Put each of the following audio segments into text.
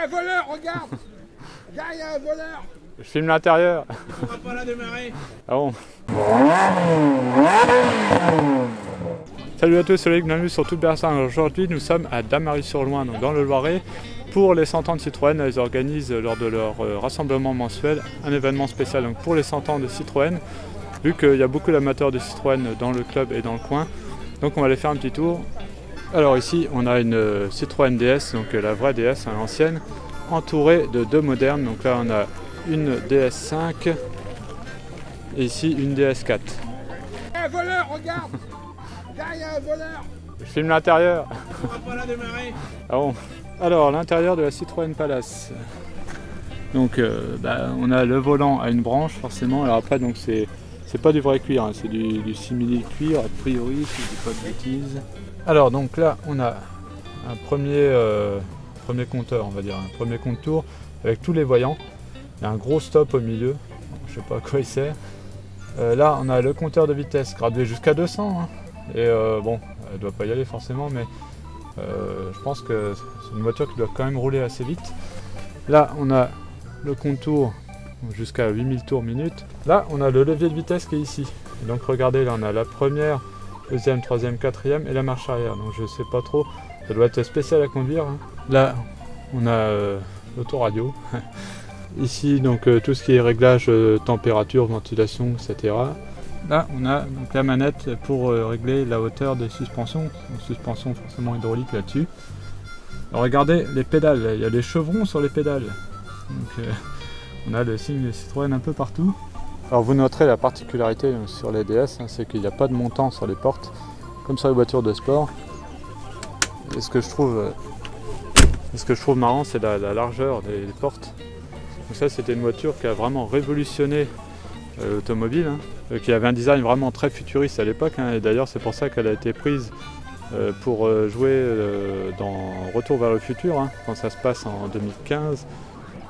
a un voleur, regarde. Regarde, il y a un voleur. Je filme l'intérieur. On va pas la démarrer. Ah bon. Salut à tous, c'est Loïc, bienvenue sur Toute Bersin. Aujourd'hui nous sommes à Damary-sur-Loing, donc dans le Loiret. Pour les 100 ans de Citroën, ils organisent lors de leur rassemblement mensuel un événement spécial donc pour les 100 ans de Citroën. Vu qu'il y a beaucoup d'amateurs de Citroën dans le club et dans le coin, donc on va aller faire un petit tour. Alors ici on a une Citroën DS, donc la vraie DS, l'ancienne, entourée de deux modernes. Donc là on a une DS5 et ici une DS4. Un voleur, regarde. Regarde, il y a un voleur. Je filme l'intérieur. On va pas la démarrer. Ah bon. Alors l'intérieur de la Citroën Palace. Donc on a le volant à une branche forcément. Alors après donc c'est pas du vrai cuir, hein, c'est du simili cuir a priori si je dis pas de bêtises. Alors donc là on a un premier compteur, on va dire, un premier compte-tour avec tous les voyants. Il y a un gros stop au milieu, je sais pas à quoi il sert. Là on a le compteur de vitesse gradué jusqu'à 200 hein. Et bon, elle doit pas y aller forcément, mais je pense que c'est une voiture qui doit quand même rouler assez vite. Là on a le contour jusqu'à 8000 tours minute. Là on a le levier de vitesse qui est ici. Et donc regardez, là on a la première, deuxième, troisième, quatrième et la marche arrière. Donc je sais pas trop, ça doit être spécial à conduire hein. Là on a l'autoradio. Ici donc tout ce qui est réglage température, ventilation, etc. Là on a donc la manette pour régler la hauteur des suspensions. Donc, suspension forcément hydraulique là-dessus. Regardez les pédales, il y a des chevrons sur les pédales. Donc, on a le signe de Citroën un peu partout. Alors vous noterez la particularité sur les DS, hein, c'est qu'il n'y a pas de montant sur les portes, comme sur les voitures de sport. Et ce que je trouve marrant, c'est la largeur des portes. Donc ça, c'était une voiture qui a vraiment révolutionné l'automobile, hein, qui avait un design vraiment très futuriste à l'époque, hein, et d'ailleurs c'est pour ça qu'elle a été prise pour jouer dans Retour vers le futur, hein, quand ça se passe en 2015.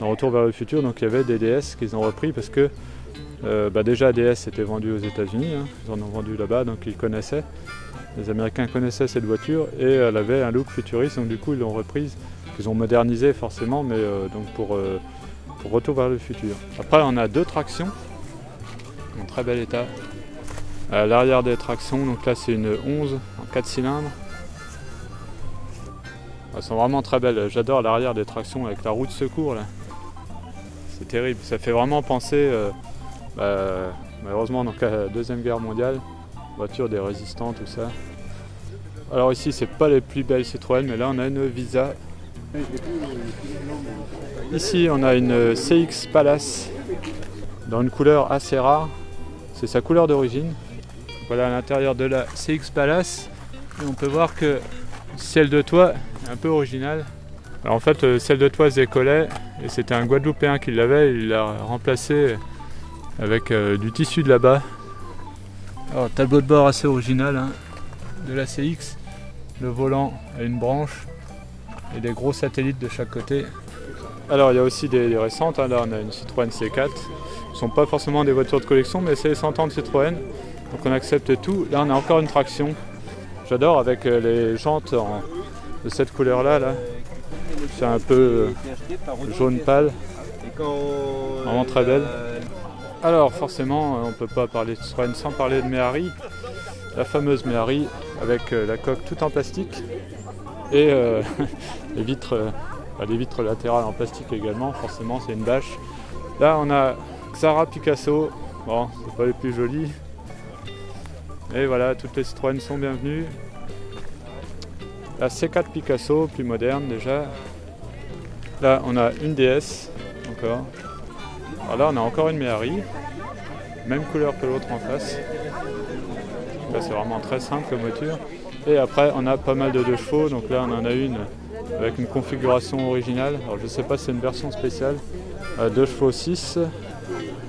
Dans Retour vers le futur, donc il y avait des DS qu'ils ont repris parce que déjà DS était vendu aux États-Unis, hein, ils en ont vendu là-bas, donc ils connaissaient. Les Américains connaissaient cette voiture et elle avait un look futuriste, donc du coup ils l'ont reprise, ils ont modernisé forcément, mais donc pour Retour vers le futur. Après on a deux tractions en très bel état. À l'arrière des tractions, donc là c'est une 11 en 4 cylindres. Elles sont vraiment très belles, j'adore l'arrière des tractions avec la roue de secours là. C'est terrible, ça fait vraiment penser malheureusement donc à la Deuxième Guerre mondiale, voiture des résistants, tout ça. Alors ici c'est pas les plus belles Citroën, mais là on a une Visa. Ici on a une CX Palace dans une couleur assez rare, c'est sa couleur d'origine. Voilà à l'intérieur de la CX Palace et on peut voir que le ciel de toit est un peu original. Alors en fait le ciel de toit se décollait et c'était un Guadeloupéen qui l'avait, il l'a remplacé avec du tissu de là-bas. Alors tableau de bord assez original hein, de la CX, le volant à une branche et des gros satellites de chaque côté. Alors il y a aussi des récentes, hein. Là on a une Citroën C4, ce ne sont pas forcément des voitures de collection mais c'est les 100 ans de Citroën, donc on accepte tout. Là on a encore une traction, j'adore avec les jantes de cette couleur là. C'est un peu jaune pâle, vraiment très belle. Alors forcément on ne peut pas parler de Citroën sans parler de Méhari, la fameuse Méhari avec la coque toute en plastique et les vitres latérales en plastique également, forcément c'est une bâche. Là on a Xara Picasso, bon c'est pas les plus jolis, et voilà, toutes les Citroën sont bienvenues. La C4 Picasso, plus moderne déjà. Là on a une DS encore. Alors là on a encore une Méhari, même couleur que l'autre en face. Là c'est vraiment très simple comme voiture. Et après on a pas mal de 2 chevaux, donc là on en a une avec une configuration originale. Alors je sais pas si c'est une version spéciale. 2 chevaux 6,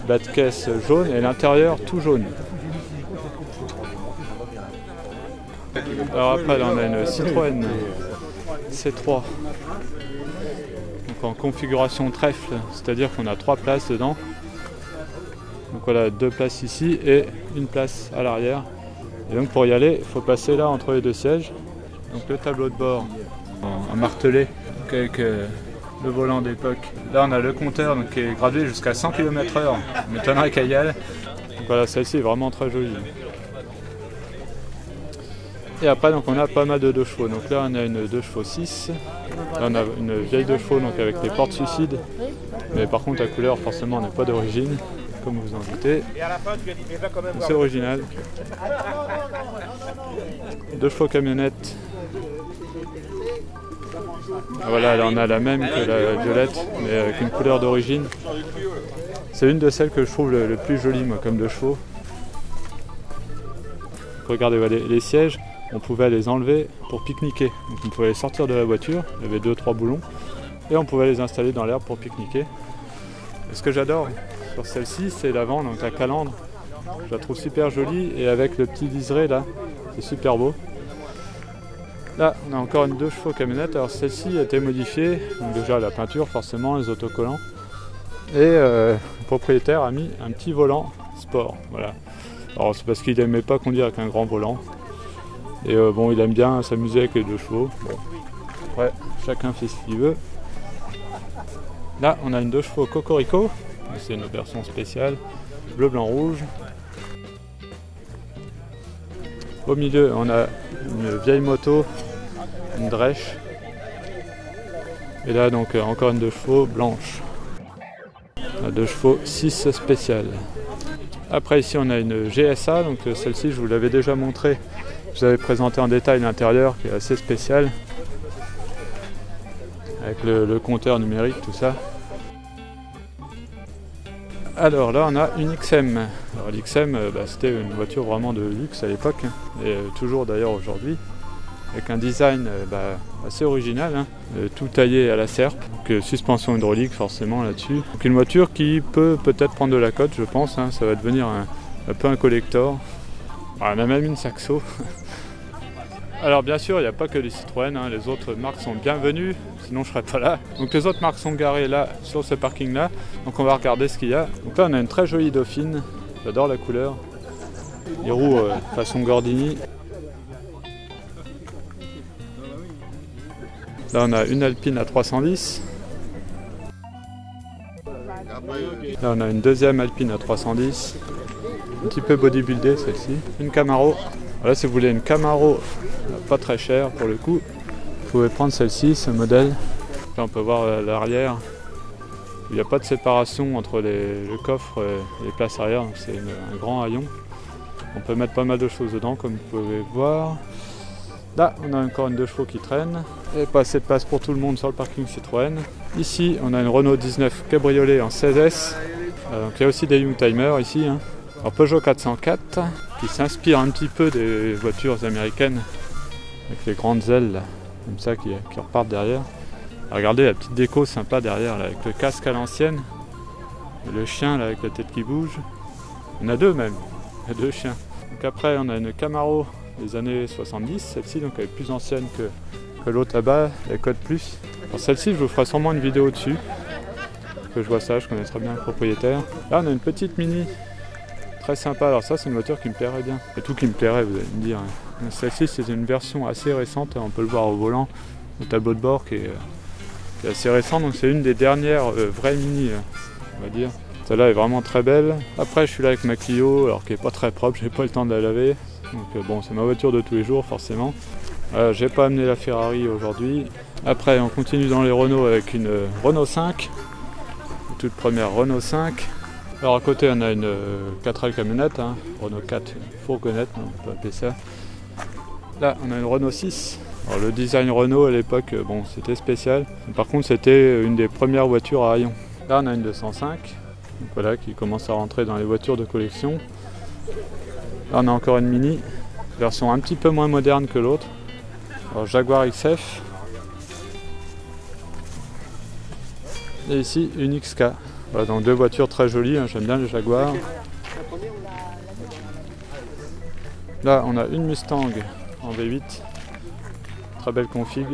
bas de caisse jaune et l'intérieur tout jaune. Alors après là on a une Citroën C3 donc en configuration trèfle, c'est-à-dire qu'on a 3 places dedans. Donc voilà, 2 places ici et une place à l'arrière. Et donc pour y aller, il faut passer là entre les deux sièges. Donc le tableau de bord en martelé, donc avec le volant d'époque. Là on a le compteur donc, qui est gradué jusqu'à 100 km/h. On m'étonnerait qu'elle y aille. Donc voilà, celle-ci est vraiment très jolie. Et après donc on a pas mal de 2 chevaux. Donc là on a une 2 chevaux 6. Là on a une vieille 2 chevaux donc avec des portes suicides. Mais par contre la couleur forcément n'est pas d'origine, comme vous en doutez. C'est original. 2 chevaux camionnette. Voilà, là on a la même que la violette, mais avec une couleur d'origine. C'est une de celles que je trouve le plus jolie, moi, comme 2 chevaux. Regardez, voilà, les sièges, on pouvait les enlever pour pique-niquer. Donc on pouvait les sortir de la voiture, il y avait 2-3 boulons, et on pouvait les installer dans l'herbe pour pique-niquer. Et ce que j'adore sur celle-ci, c'est l'avant, donc la calandre. Je la trouve super jolie, et avec le petit liseré là, c'est super beau. Là, on a encore une 2 chevaux camionnette. Alors celle-ci a été modifiée, donc déjà la peinture forcément, les autocollants. Et le propriétaire a mis un petit volant sport. Voilà. Alors c'est parce qu'il n'aimait pas conduire avec un grand volant. Et bon, il aime bien s'amuser avec les 2 chevaux. Bon. Après, chacun fait ce qu'il veut. Là, on a une 2 chevaux Cocorico. C'est une version spéciale, bleu, blanc, rouge. Au milieu, on a une vieille moto, une Dresch. Et là, donc, encore une 2 chevaux blanche. On a 2 chevaux 6 spéciales. Après, ici, on a une GSA. Donc, celle-ci, je vous l'avais déjà montré. Je vous avais présenté en détail l'intérieur qui est assez spécial. Avec le compteur numérique, tout ça. Alors là on a une XM. Alors l'XM c'était une voiture vraiment de luxe à l'époque, et toujours d'ailleurs aujourd'hui, avec un design assez original, hein, tout taillé à la serpe, donc suspension hydraulique forcément là-dessus. Donc une voiture qui peut peut-être prendre de la cote, je pense, hein, ça va devenir un peu un collector. Alors, on a même une Saxo. Alors bien sûr il n'y a pas que les Citroën, hein, les autres marques sont bienvenues, sinon je ne serais pas là. Donc les autres marques sont garées là, sur ce parking là, donc on va regarder ce qu'il y a. Donc là on a une très jolie Dauphine, j'adore la couleur. Les roues façon Gordini. Là on a une Alpine à 310. Là on a une deuxième Alpine à 310. Un petit peu bodybuildée celle-ci. Une Camaro. Là si vous voulez une Camaro pas très chère pour le coup, vous pouvez prendre celle-ci, ce modèle. Là on peut voir l'arrière. Il n'y a pas de séparation entre le coffre et les places arrière, donc c'est un grand haillon. On peut mettre pas mal de choses dedans comme vous pouvez voir. Là on a encore une 2 chevaux qui traîne. Et pas assez de place pour tout le monde sur le parking Citroën. Ici on a une Renault 19 Cabriolet en 16S. Donc il y a aussi des Youngtimer ici. Hein. Alors Peugeot 404 qui s'inspire un petit peu des voitures américaines avec les grandes ailes là, comme ça qui repartent derrière. Alors, regardez la petite déco sympa derrière là, avec le casque à l'ancienne et le chien là, avec la tête qui bouge. On a 2 même, il y a 2 chiens. Donc après on a une Camaro des années 70, celle-ci donc elle est plus ancienne que l'autre là-bas, la Code Plus. Alors celle-ci je vous ferai sûrement une vidéo dessus, que je vois ça, je connais très bien le propriétaire. Là on a une petite Mini. Très sympa, alors ça c'est une voiture qui me plairait bien. Et tout qui me plairait, vous allez me dire. Celle-ci c'est une version assez récente, on peut le voir au volant, au tableau de bord qui est assez récent, donc c'est une des dernières vraies Mini, on va dire. Celle-là est vraiment très belle. Après je suis là avec ma Clio, alors qui est pas très propre, j'ai pas le temps de la laver. Donc bon, c'est ma voiture de tous les jours forcément. J'ai pas amené la Ferrari aujourd'hui. Après on continue dans les Renault avec une Renault 5, toute première Renault 5. Alors à côté on a une 4L camionnette, hein, Renault 4 fourgonnette, on peut appeler ça. Là on a une Renault 6. Alors le design Renault à l'époque, bon c'était spécial. Par contre c'était une des premières voitures à haillons. Là on a une 205, donc voilà, qui commence à rentrer dans les voitures de collection. Là on a encore une Mini, version un petit peu moins moderne que l'autre. Alors Jaguar XF. Et ici une XK. Voilà, donc 2 voitures très jolies, hein, j'aime bien les Jaguars. Là on a une Mustang en V8, très belle config,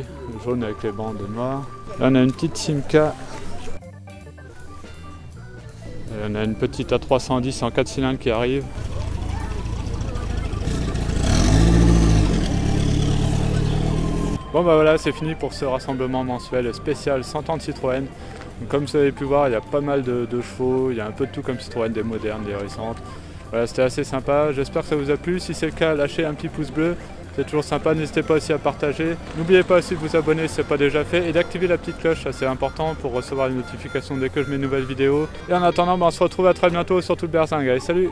jaune avec les bandes noires. Là on a une petite Simca. Et on a une petite A310 en 4 cylindres qui arrive. Bon bah voilà, c'est fini pour ce rassemblement mensuel spécial 100 ans de Citroën. Donc, comme vous avez pu voir, il y a pas mal de chevaux, il y a un peu de tout comme Citroën, des modernes, des récentes. Voilà, c'était assez sympa, j'espère que ça vous a plu. Si c'est le cas, lâchez un petit pouce bleu, c'est toujours sympa. N'hésitez pas aussi à partager. N'oubliez pas aussi de vous abonner si ce n'est pas déjà fait et d'activer la petite cloche, ça c'est important pour recevoir les notifications dès que je mets une nouvelle vidéo. Et en attendant, on se retrouve à très bientôt sur tout le Berzing. Allez, salut!